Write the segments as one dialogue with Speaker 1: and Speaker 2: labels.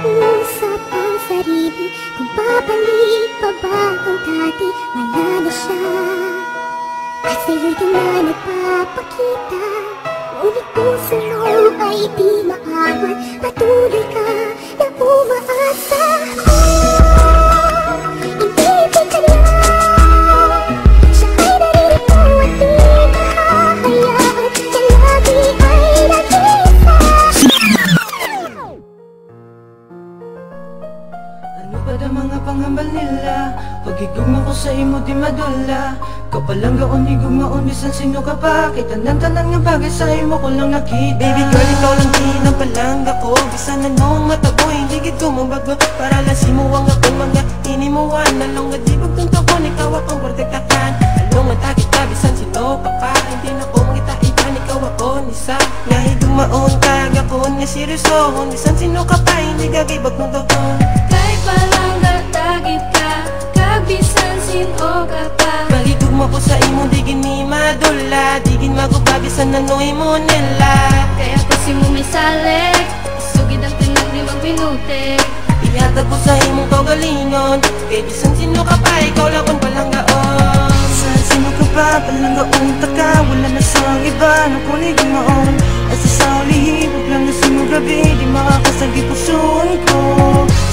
Speaker 1: Kinausap ang sarili, kung babalik pa ba ang dati, wala na siya. At sa'yo'y di na nagpapakita, ngunit puso mo ay di maawan. Patuloy ka na umaasa. Ibigay ka lang, siya ay naririto at di mahahayaan na lagi ay nag-iisa.
Speaker 2: Ano ba na mga pangambal nila? Pag igugma ko sa imo di madula. Kapalang gaon igugmaon bisan sino ka pa. Kay tanan-tanan nga bagay sa imo ko lang nakita. Baby girl, ikaw lang din ang palangga ko. Bisan anong mataboy, hindi gid ko mabago. Para lasimo ang akong mga hinimuan. Nalong nga di pagtuntakon, ikaw akong protektahan. Along nga kita bisan sino ka pa. Hindi na ko mangita-itan, ikaw ako nisa. Nga higugmaon kag ako nga seryosohon. Bisan sino ka pa, hindi gagibag mong doon.
Speaker 3: Kahit palangga tagit ka, kag bisan sino ka pa.
Speaker 2: Mo ko sa imo di gini madula, di gin magubabisan na noy mo nila.
Speaker 3: Kaya ko si mo may salik, isugid ang tinag di magbinutik.
Speaker 2: Iyatag ko sa imong kaugalingon, kay bisan sino ka pa, ikaw lang kung palanggaon. Sa sino ka pa, palanggaon taka, wala na sa iba na kunig maon. At sa saulihibog lang na sino gabi, di makakasagi pusoon ko.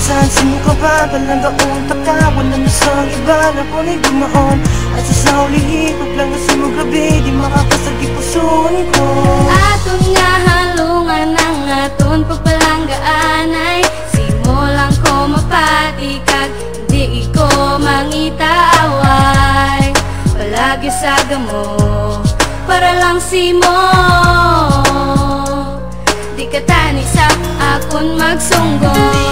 Speaker 2: Saan sino ka pa, palanggaon taka, wala na sa iba na kunig maon. At sa saulihibog lang na sino gabi, di makakasagi pusoon ko.
Speaker 3: Aton nga halungan ang aton pagpalanggaan ay simulang ko mapati kag di ko mangitaway. Palagi sa gamo para lang si mo, di ka tani sa akon magsunggong.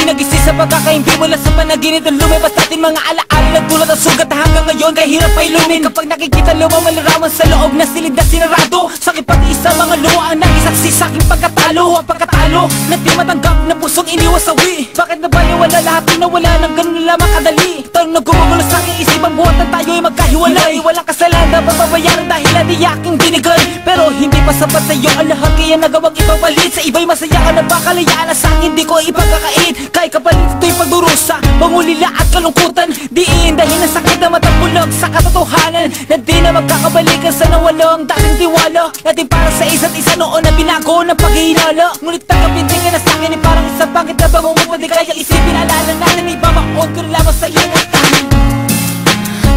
Speaker 4: Nagising sa pagkakaimpi mula sa panaginip na lumabas natin mga alaala. Nagdulot ang sugat na hanggang ngayon kahirap ay lumin. Kapag nakikita lumang malaraman sa loob na silid na sinarado, sakit pati isa mga luha ang nagisaksi sa aking pagkatalo. Ang pagkatalo na di matanggap na pusong iniwasawi. Bakit na baliwala lahat pinawala ng ganun lamang kadali? Tanong na gumugulo sa aking isip ang buhat na tayo'y magkahiwalay. Walang kasalanan papabayaran dahil na di aking binigay. Pero hindi pa sapat sa'yo ang lahat kaya nagawang ipapalit. Sa iba'y masaya ka na bakalayaan na sa akin di ko ipagkakait. Kahit kapalit ito'y pagdurusa, pangulila at kalungkutan. Diin dahil ang sakit na matapulog sa katotohanan na di na magkakabalikan sa nawalo ang dating tiwala natin para sa isa't isa noon na binago ng paghihinala. Ngunit tanggapin din ka na sa'kin ay parang isang bakit na bang umupad. Di kaya isipin alala natin ibabaon ko rin lamang sa iyo at tayo.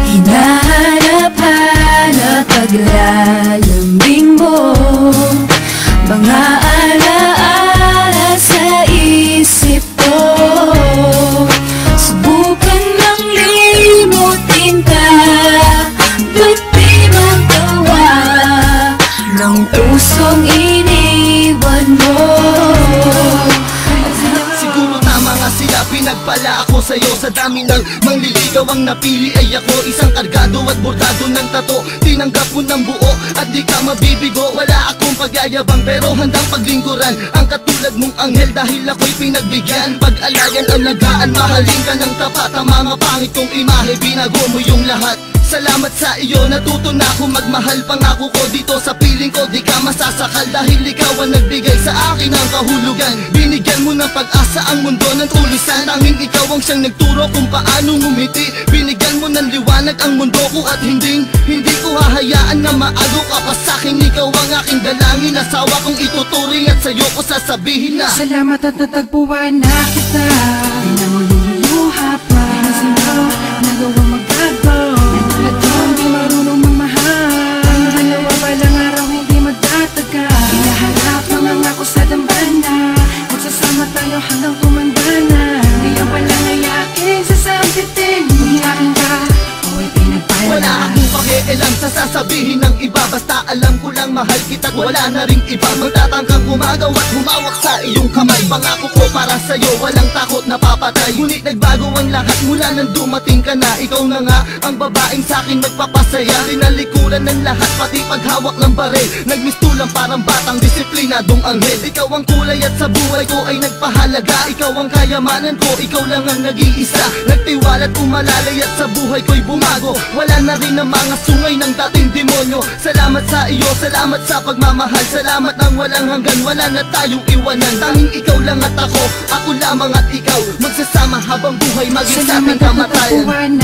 Speaker 3: Hinahanap-hanap paglalambing mo, mga alaala sa isip ko. Subukan lang limutin ka, ba't di magawa ng pusong iniwan mo?
Speaker 5: Siguro tama nga sila, pinagpala ako sa'yo. Sa dami ng mangliligaw ang napili ay ako. Isang kargado at bordado ng tato. Tinanggap mo ng buo at di ka mabibigo. Wala akong pagyayabang pero handang paglingkuran ang katulad mong anghel dahil ako'y pinagbigyan. Pag-alayan, alagaan, mahalin ka ng tapat. Ang mga pangit kong imahe, binago mo yung lahat. Salamat sa iyo, natuto na ako magmahal. Pangako ko dito sa piling ko, di ka masasakal. Dahil ikaw ang nagbigay sa akin ng kahulugan. Binigyan mo ng pag-asa ang mundo ng tulisan. Tanging ikaw ang siyang nagturo kung paano ngumiti. Binigyan mo ng liwanag ang mundo ko at hindi ko hahayaan na maago ka pa sa'kin. Ikaw ang aking dalangin, asawa kong ituturing at sa'yo ko sasabihin na
Speaker 2: salamat at natagpuan na kita. Di na mo luluha pa, di na sino nagawang magagaw. At kung di marunong magmahal, ang dalawa palang araw hindi magtataga. Hinaharap mangangako sa dambana, magsasama tayo hanggang tumanda. Ngayon palang ay aking sasampitin. Hiyain ka, o ipinagpala.
Speaker 5: wala akong pakialam sa sasabihin ng iba. Basta alam ko lang mahal kita, wala na ring iba. Magtatangkang gumagaw at humawak sa iyong kamay. Pangako ko para sa'yo, walang takot na papatay. Ngunit nagbago ang lahat mula nang dumating ka na. Ikaw na nga ang babaeng sa'kin magpapasaya. Tinalikuran ng lahat, pati paghawak ng baril. Nagmistulang parang batang disiplinadong anghel. Ikaw ang kulay at sa buhay ko ay nagpahalaga. Ikaw ang kayamanan ko, ikaw lang ang nag-iisa. Nagtiwala at umalalay at sa buhay ko'y bumago. Wala na rin ang mga sungay ng dating demonyo. Salamat sa iyo, salamat sa pagmamahal. Salamat ng walang hanggan, wala na tayong iwanan. Tanging ikaw lang at ako lamang at ikaw, magsasama habang buhay maging sa ating kamatayan.